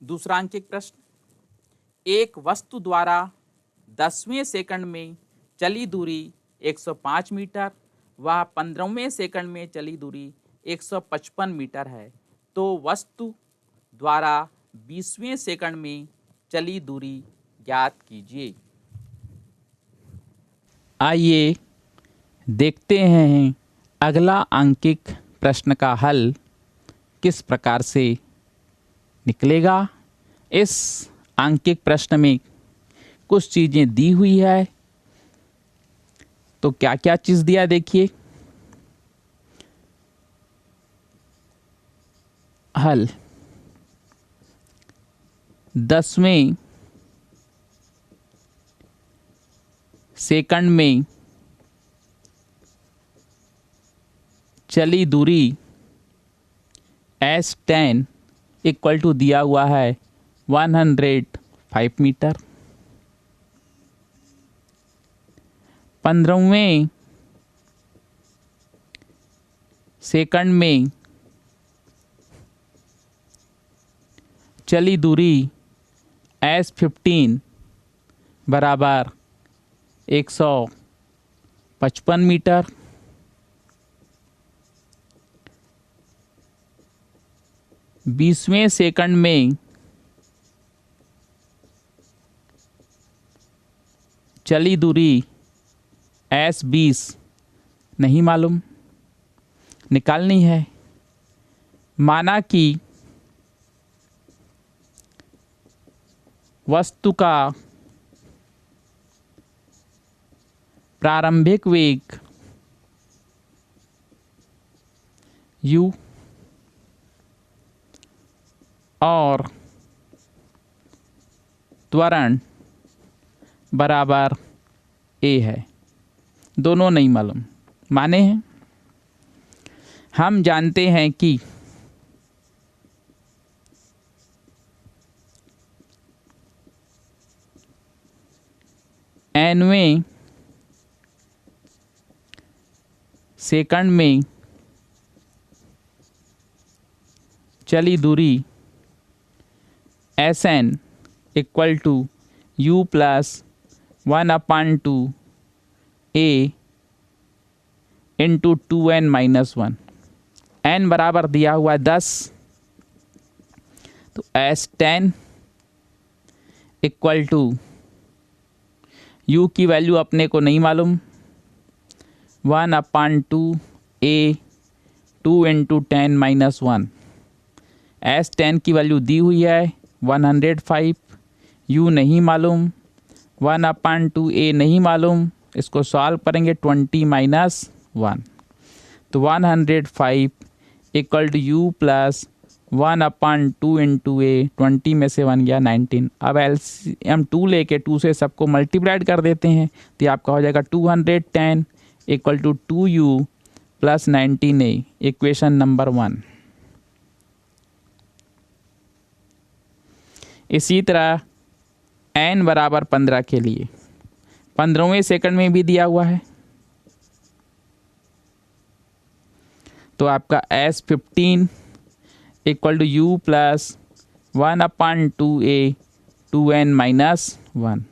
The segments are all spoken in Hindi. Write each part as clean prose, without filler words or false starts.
दूसरा अंकित प्रश्न, एक वस्तु द्वारा 10वें सेकंड में चली दूरी 105 मीटर व 15वें सेकंड में चली दूरी 155 मीटर है, तो वस्तु द्वारा 20वें सेकंड में चली दूरी ज्ञात कीजिए। आइए देखते हैं अगला अंकित प्रश्न का हल किस प्रकार से निकलेगा। इस अंकित प्रश्न में कुछ चीजें दी हुई है, तो क्या क्या चीज दिया देखिए। हल 10वें सेकंड में चली दूरी S10 इक्वल टू दिया हुआ है 105 मीटर। 15वें सेकंड में चली दूरी S15 बराबर 155 मीटर। 20वें सेकंड में चली दूरी S20 नहीं मालूम, निकालनी है। माना कि वस्तु का प्रारंभिक वेग u और त्वरण बराबर a है। दोनों नहीं मालूम, माने हैं। हम जानते हैं कि nवें सेकंड में चली दूरी Sn equal to u plus 1/2 a into 2n minus 1। n बराबर दिया हुआ 10, तो S10 इक्वल टू u की वैल्यू अपने को नहीं मालूम, 1/2 a 2 इंटू 10 माइनस 1। S10 की वैल्यू दी हुई है 105, u नहीं मालूम, 1/2 a नहीं मालूम। इसको सॉल्व करेंगे 20 माइनस 1, तो 105 equal to u plus 1/2 into A. 20 में से 1 गया 19। अब LCM 2 लेके 2 से सबको मल्टीप्लाइड कर देते हैं, तो आपका हो जाएगा 210 equal to 2u plus 19a। Equation number 1। इसी तरह n बराबर 15 के लिए 15वें सेकंड में भी दिया हुआ है, तो आपका S15 equal to u plus 1/2 a 2n minus 1।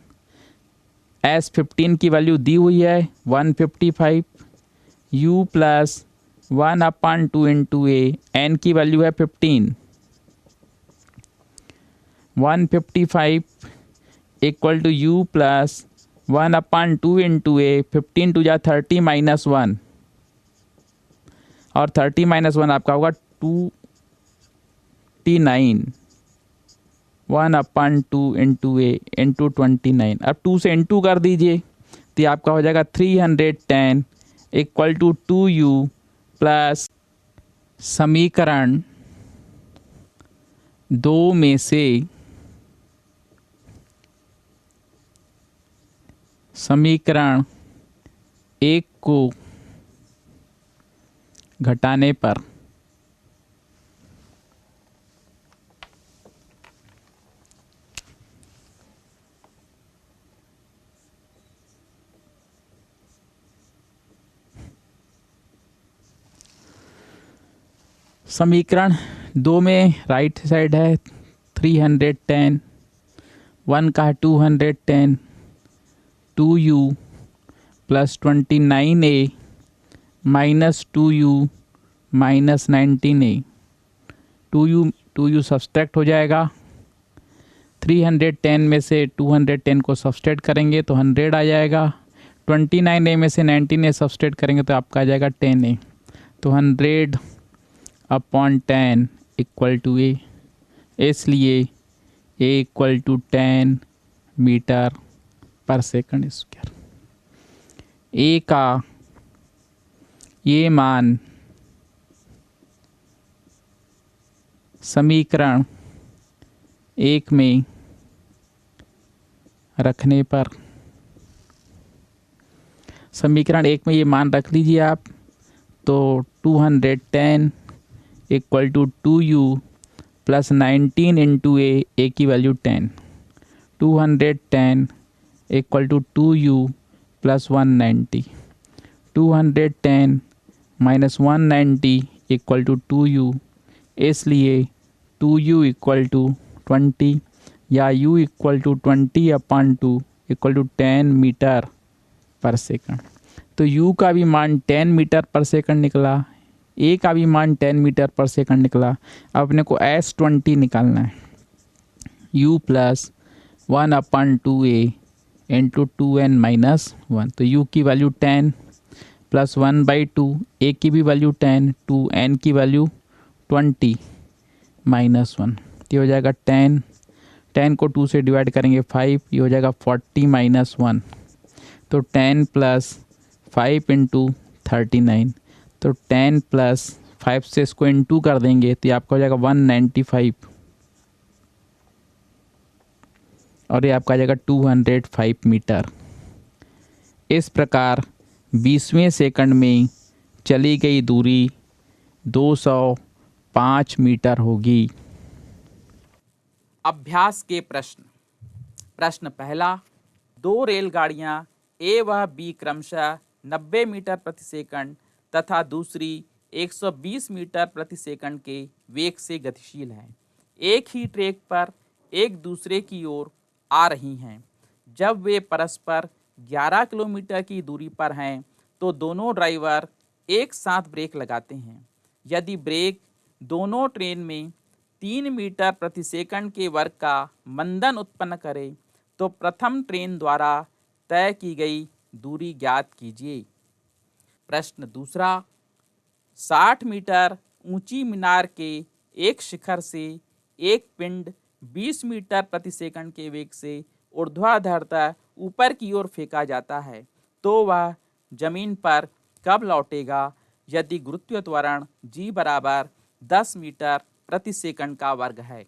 S15 की वैल्यू दी हुई है 155, u plus 1/2 into a, n की वैल्यू है 15। 155 equal to u plus 1/2 into a. 15 two जा 30 माइनस 1, और 30 माइनस 1 आपका होगा 29। 1/2 इंटू ए इंटू 29। अब 2 से इंटू कर दीजिए, तो आपका हो जाएगा 310 इक्वल टू 2u प्लस समीकरण 2 में से समीकरण 1 को घटाने पर समीकरण 2 में राइट साइड है 310, 1 का है 210, 2u plus 29a minus 2u minus 19a, 2u subtract हो जाएगा। 310 में से 210 को सब्सट्रैक्ट करेंगे तो 100 आ जाएगा। 29a में से 19a सब्सट्रैक्ट करेंगे तो आपका आ जाएगा 10a। तो 100/10 इक्वल टू a, इसलिए a equal to 10 metre per second square. a का ये मान समीकरण 1 में रखने पर, समीकरण 1 में ये मान रख लीजिए आप, तो 210 equal to 2u plus 19 into a की value 10, 210 equal to 2u plus 190, 210 minus 190 equal to 2u, इसलिए 2u इक्वल टू 20 या u equal to 20/2 equal to 10 metre per second. तो u का भी मान 10 मीटर पर सेकंड निकला, a का भी मान 10 मीटर पर सेकंड निकला। अब अपने को S20 निकालना है, u plus 1/2a into 2n minus 1। तो u की वैल्यू 10 प्लस 1/2, a की भी वैल्यू 10, 2n की वैल्यू 20 माइनस 1। ये हो जाएगा 10, 10 को 2 से डिवाइड करेंगे 5, ये हो जाएगा 40 माइनस 1। तो 10 प्लस 5 इंटू 39, तो 10 प्लस 5 से इसको इंटू कर देंगे तो ये आपका हो जाएगा 195, और ये आपका आ जाएगा 205 मीटर। इस प्रकार 20वें सेकंड में चली गई दूरी 205 मीटर होगी। अभ्यास के प्रश्न। प्रश्न पहला, दो रेलगाड़ियां ए व बी क्रमशः 90 मीटर प्रति सेकंड तथा दूसरी 120 मीटर प्रति सेकंड के वेग से गतिशील हैं। एक ही ट्रैक पर एक दूसरे की ओर आ रही हैं। जब वे परस्पर 11 किलोमीटर की दूरी पर हैं तो दोनों ड्राइवर एक साथ ब्रेक लगाते हैं। यदि ब्रेक दोनों ट्रेन में 3 मीटर प्रति सेकंड के वर्ग का मंदन उत्पन्न करे तो प्रथम ट्रेन द्वारा तय की गई दूरी ज्ञात कीजिए। प्रश्न दूसरा, 60 मीटर ऊंची मीनार के एक शिखर से एक पिंड 20 मीटर प्रति सेकंड के वेग से ऊर्ध्वाधरता ऊपर की ओर फेंका जाता है, तो वह जमीन पर कब लौटेगा यदि गुरुत्व त्वरण g बराबर 10 मीटर प्रति सेकंड का वर्ग है।